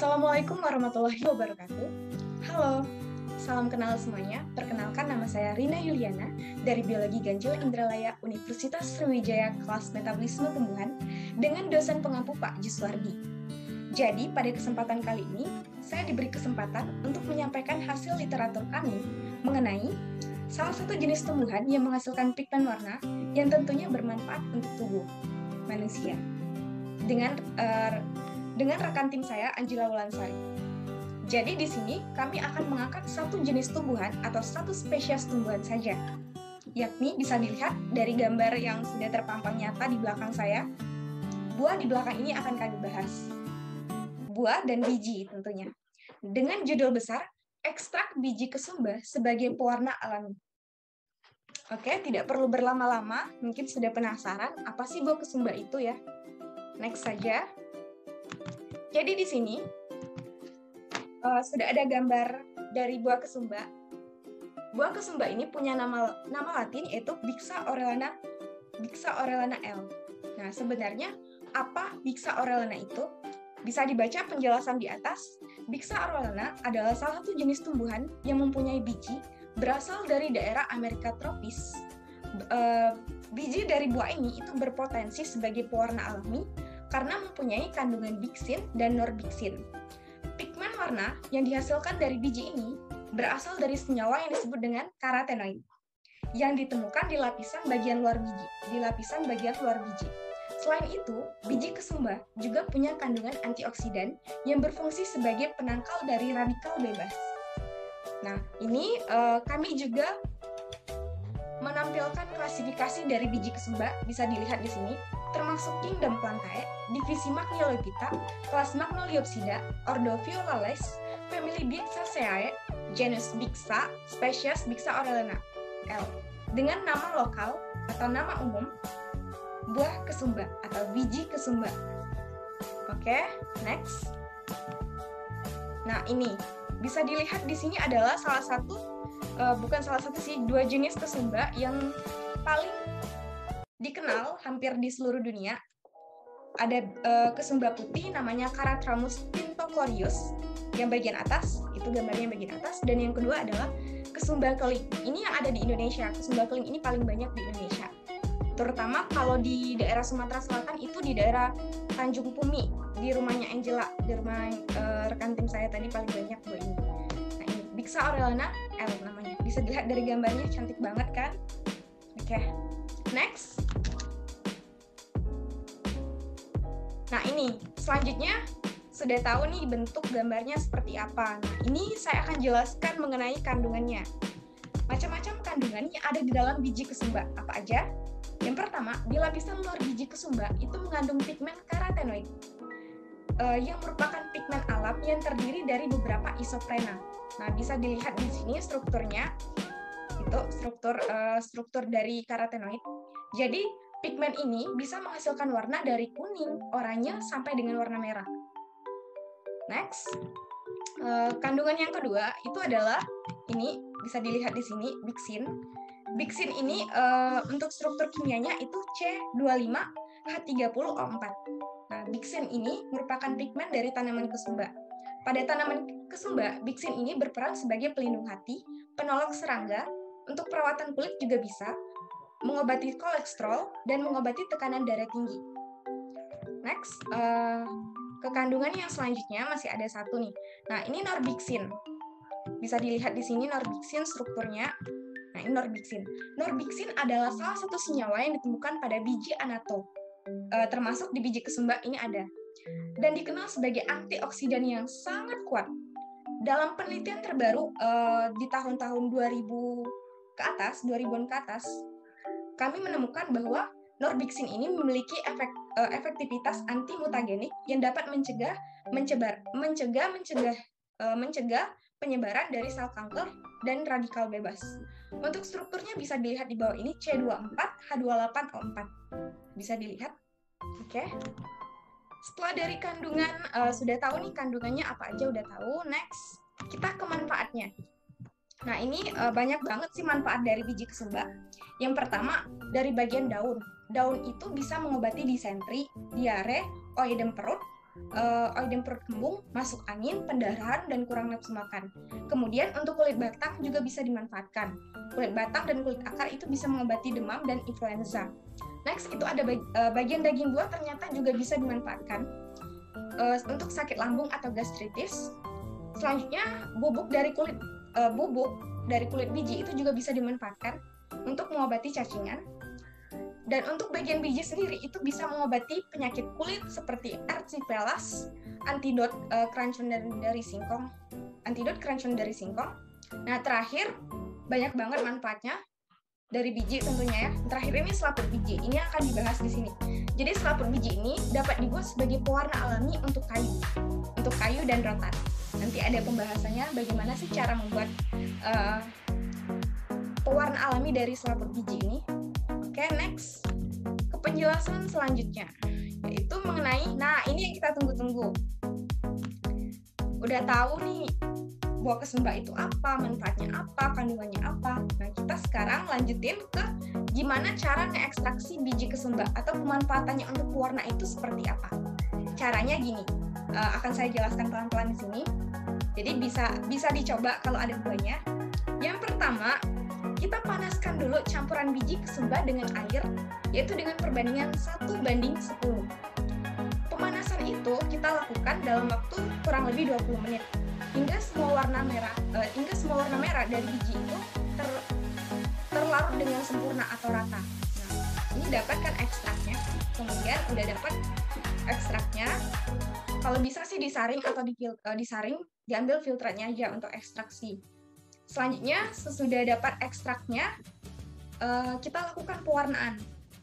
Assalamualaikum warahmatullahi wabarakatuh. Halo, salam kenal semuanya. Perkenalkan, nama saya Rina Yuliana dari Biologi Ganjil Indralaya Universitas Sriwijaya kelas Metabolisme Tumbuhan dengan dosen pengampu Pak Juswardi. Jadi, pada kesempatan kali ini, saya diberi kesempatan untuk menyampaikan hasil literatur kami mengenai salah satu jenis tumbuhan yang menghasilkan pigmen warna yang tentunya bermanfaat untuk tubuh manusia. Dengan rekan tim saya, Anjila Wulansari. Jadi di sini kami akan mengangkat satu jenis tumbuhan atau satu spesies tumbuhan saja, yakni bisa dilihat dari gambar yang sudah terpampang nyata di belakang saya. Buah di belakang ini akan kami bahas. Buah dan biji tentunya. Dengan judul besar, ekstrak biji kesumba sebagai pewarna alami. Oke, tidak perlu berlama-lama, mungkin sudah penasaran apa sih buah kesumba itu ya. Next saja. Jadi di sini sudah ada gambar dari buah kesumba. Buah kesumba ini punya nama latin yaitu Bixa orellana L. Nah, sebenarnya apa Bixa orellana itu? Bisa dibaca penjelasan di atas. Bixa orellana adalah salah satu jenis tumbuhan yang mempunyai biji berasal dari daerah Amerika tropis. Biji dari buah ini itu berpotensi sebagai pewarna alami karena mempunyai kandungan biksin dan norbiksin. Pigmen warna yang dihasilkan dari biji ini berasal dari senyawa yang disebut dengan karotenoid, yang ditemukan di lapisan bagian luar biji. Selain itu, biji kesumba juga punya kandungan antioksidan yang berfungsi sebagai penangkal dari radikal bebas. Nah, ini kami juga menampilkan klasifikasi dari biji kesumba, bisa dilihat di sini, termasuk kingdom Plantae, divisi Magnoliophyta, kelas Magnoliopsida, ordo Violales, family Bixaceae, genus Bixa, spesies Bixa orellana L. Dengan nama lokal atau nama umum, buah kesumba atau biji kesumba. Oke, next. Nah, ini bisa dilihat di sini adalah dua jenis kesumba yang paling dikenal hampir di seluruh dunia. Ada kesumba putih namanya Caratramus pintochorius yang bagian atas, itu gambarnya yang bagian atas, dan yang kedua adalah kesumba keling. Ini yang ada di Indonesia. Kesumba keling ini paling banyak di Indonesia. Terutama kalau di daerah Sumatera Selatan itu di daerah Tanjung Pumi, di rumahnya Angela, di rumah rekan tim saya tadi paling banyak buah ini. Nah, ini Bixa orellana L namanya. Bisa dilihat dari gambarnya, cantik banget kan? Oke. Next. Nah, ini selanjutnya sudah tahu nih bentuk gambarnya seperti apa. Nah, ini saya akan jelaskan mengenai kandungannya. Macam-macam kandungan yang ada di dalam biji kesumba. Apa aja? Yang pertama, di lapisan luar biji kesumba itu mengandung pigmen karotenoid yang merupakan pigmen alam yang terdiri dari beberapa isoprena. Nah, bisa dilihat di sini strukturnya. Itu struktur dari karotenoid. Jadi, pigmen ini bisa menghasilkan warna dari kuning, oranye, sampai dengan warna merah. Next, kandungan yang kedua itu adalah ini, bisa dilihat di sini, biksin. Biksin ini untuk struktur kimianya itu C25H30O4. Nah, biksin ini merupakan pigmen dari tanaman kesumba. Pada tanaman kesumba, biksin ini berperan sebagai pelindung hati, penolak serangga, untuk perawatan kulit juga bisa, mengobati kolesterol, dan mengobati tekanan darah tinggi. Next, ke kandungan yang selanjutnya masih ada satu nih. Nah, ini norbiksin. Bisa dilihat di sini norbiksin strukturnya. Nah, ini norbiksin. Norbiksin adalah salah satu senyawa yang ditemukan pada biji anato. Termasuk di biji kesumba ini ada. Dan dikenal sebagai antioksidan yang sangat kuat. Dalam penelitian terbaru di tahun-tahun 2000-an ke atas, kami menemukan bahwa norbiksin ini memiliki efektivitas anti-mutagenik yang dapat mencegah penyebaran dari sel kanker dan radikal bebas. Untuk strukturnya bisa dilihat di bawah ini C24H28O4. Bisa dilihat. Oke. Setelah dari kandungan sudah tahu nih kandungannya apa aja udah tahu. Next, kita ke manfaatnya. Nah, ini banyak banget sih manfaat dari biji kesumba. Yang pertama, dari bagian daun. Daun itu bisa mengobati disentri, diare, oedem perut, oidem perut kembung, masuk angin, pendarahan, dan kurang nafsu makan. Kemudian untuk kulit batang juga bisa dimanfaatkan. Kulit batang dan kulit akar itu bisa mengobati demam dan influenza. Next, itu ada bagian daging buah ternyata juga bisa dimanfaatkan untuk sakit lambung atau gastritis. Selanjutnya, bubuk dari kulit biji itu juga bisa dimanfaatkan untuk mengobati cacingan. Dan untuk bagian biji sendiri itu bisa mengobati penyakit kulit seperti erysipelas, antidot keracunan dari singkong, Nah, terakhir banyak banget manfaatnya dari biji tentunya ya. Terakhir ini selaput biji. Ini akan dibahas di sini. Jadi selaput biji ini dapat dibuat sebagai pewarna alami untuk kayu dan rotan. Nanti ada pembahasannya bagaimana sih cara membuat pewarna alami dari selaput biji ini. Oke, next. Ke penjelasan selanjutnya, yaitu mengenai, nah ini yang kita tunggu-tunggu. Udah tahu nih, buah kesembah itu apa, manfaatnya apa, kandungannya apa. Nah, kita sekarang lanjutin ke gimana cara ngeekstraksi biji kesembah atau pemanfaatannya untuk pewarna itu seperti apa. Caranya gini, akan saya jelaskan pelan-pelan di sini. Jadi bisa dicoba kalau ada buahnya. Yang pertama, kita panaskan dulu campuran biji kesembah dengan air, yaitu dengan perbandingan 1:10. Pemanasan itu kita lakukan dalam waktu kurang lebih 20 menit, hingga semua warna merah dari biji itu terlarut dengan sempurna atau rata. Nah, ini dapatkan ekstraknya. Kemudian udah dapat ekstraknya, kalau bisa sih disaring atau diambil filtratnya aja untuk ekstraksi. Selanjutnya, sesudah dapat ekstraknya, kita lakukan pewarnaan.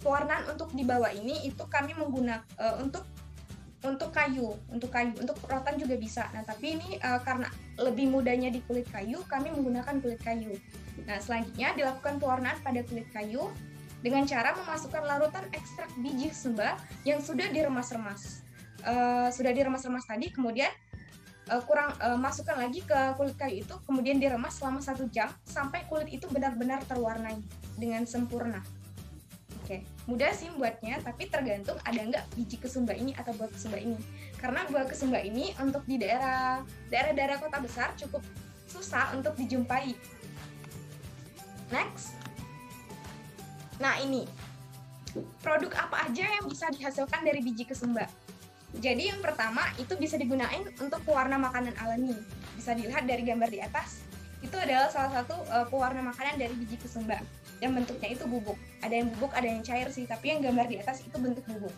Pewarnaan untuk di bawah ini itu kami menggunakan untuk kayu, untuk rotan juga bisa. Nah, tapi ini karena lebih mudahnya di kulit kayu, kami menggunakan kulit kayu. Nah, selanjutnya dilakukan pewarnaan pada kulit kayu dengan cara memasukkan larutan ekstrak biji kesembah yang sudah diremas-remas. Tadi, kemudian masukkan lagi ke kulit kayu itu, kemudian diremas selama 1 jam sampai kulit itu benar-benar terwarnai dengan sempurna. Oke, mudah sih buatnya, tapi tergantung ada nggak biji kesembah ini atau buah kesembah ini. Karena buah kesembah ini untuk di daerah kota besar cukup susah untuk dijumpai. Next. Nah, ini produk apa aja yang bisa dihasilkan dari biji kesembah. Jadi yang pertama itu bisa digunakan untuk pewarna makanan alami. Bisa dilihat dari gambar di atas. Itu adalah salah satu pewarna makanan dari biji kesembah. Yang bentuknya itu bubuk. Ada yang bubuk, ada yang cair sih. Tapi yang gambar di atas itu bentuk bubuk.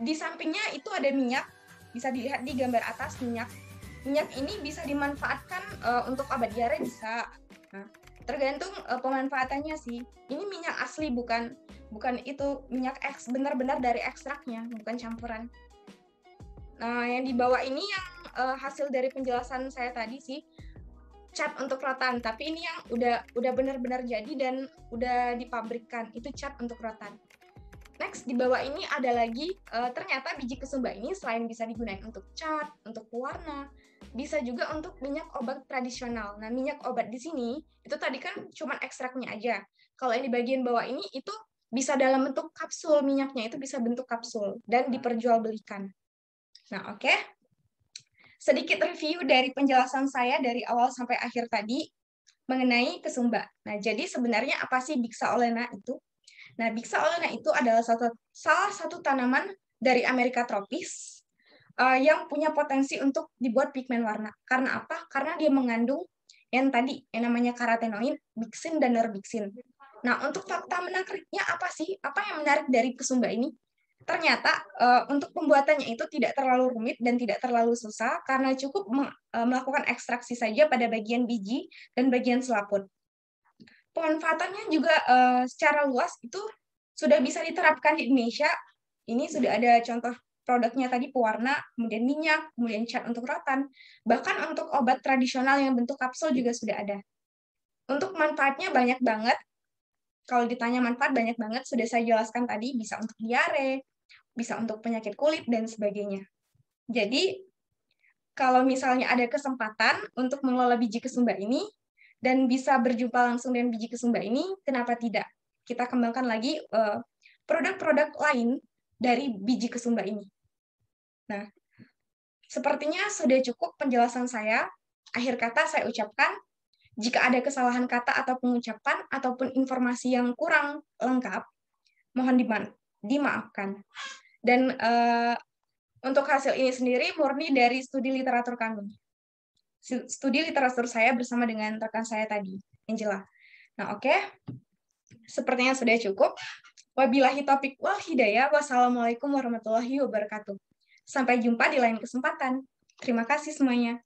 Di sampingnya itu ada minyak. Bisa dilihat di gambar atas minyak. Minyak ini bisa dimanfaatkan untuk obat diare bisa. Nah, tergantung pemanfaatannya sih. Ini minyak asli bukan itu minyak benar-benar dari ekstraknya, bukan campuran. Nah, yang di bawah ini yang hasil dari penjelasan saya tadi sih, cat untuk rotan. Tapi ini yang udah benar-benar jadi dan udah dipabrikkan. Itu cat untuk rotan. Next, di bawah ini ada lagi, ternyata biji kesembah ini selain bisa digunakan untuk cat, untuk pewarna, bisa juga untuk minyak obat tradisional. Nah, minyak obat di sini, itu tadi kan cuma ekstraknya aja. Kalau yang di bagian bawah ini, itu bisa dalam bentuk kapsul, minyaknya itu bisa bentuk kapsul, dan diperjualbelikan. Nah, oke. Sedikit review dari penjelasan saya dari awal sampai akhir tadi mengenai kesembah. Nah, jadi sebenarnya apa sih Bixa ollena itu? Nah, Bixa ollena itu adalah salah satu tanaman dari Amerika tropis yang punya potensi untuk dibuat pigmen warna. Karena apa? Karena dia mengandung yang namanya karotenoid, bixin, dan nerbixin. Nah, untuk fakta menariknya apa sih? Apa yang menarik dari kesembah ini? Ternyata untuk pembuatannya itu tidak terlalu rumit dan tidak terlalu susah karena cukup melakukan ekstraksi saja pada bagian biji dan bagian selaput. Pemanfaatannya juga secara luas itu sudah bisa diterapkan di Indonesia. Ini sudah ada contoh produknya tadi pewarna, kemudian minyak, kemudian cat untuk rotan. Bahkan untuk obat tradisional yang bentuk kapsul juga sudah ada. Untuk manfaatnya banyak banget. Kalau ditanya manfaat banyak banget, sudah saya jelaskan tadi, bisa untuk diare, bisa untuk penyakit kulit, dan sebagainya. Jadi, kalau misalnya ada kesempatan untuk mengelola biji kesembah ini, dan bisa berjumpa langsung dengan biji kesembah ini, kenapa tidak? Kita kembangkan lagi produk-produk lain dari biji kesembah ini. Nah, Sepertinya sudah cukup penjelasan saya. Akhir kata saya ucapkan, jika ada kesalahan kata atau pengucapan ataupun informasi yang kurang lengkap, mohon dimaafkan. Dan untuk hasil ini sendiri murni dari studi literatur kami. Studi literatur saya bersama dengan rekan saya tadi, Angela. Nah, oke. Sepertinya sudah cukup. Wabillahi taufiq wal hidayah. Wassalamualaikum warahmatullahi wabarakatuh. Sampai jumpa di lain kesempatan. Terima kasih semuanya.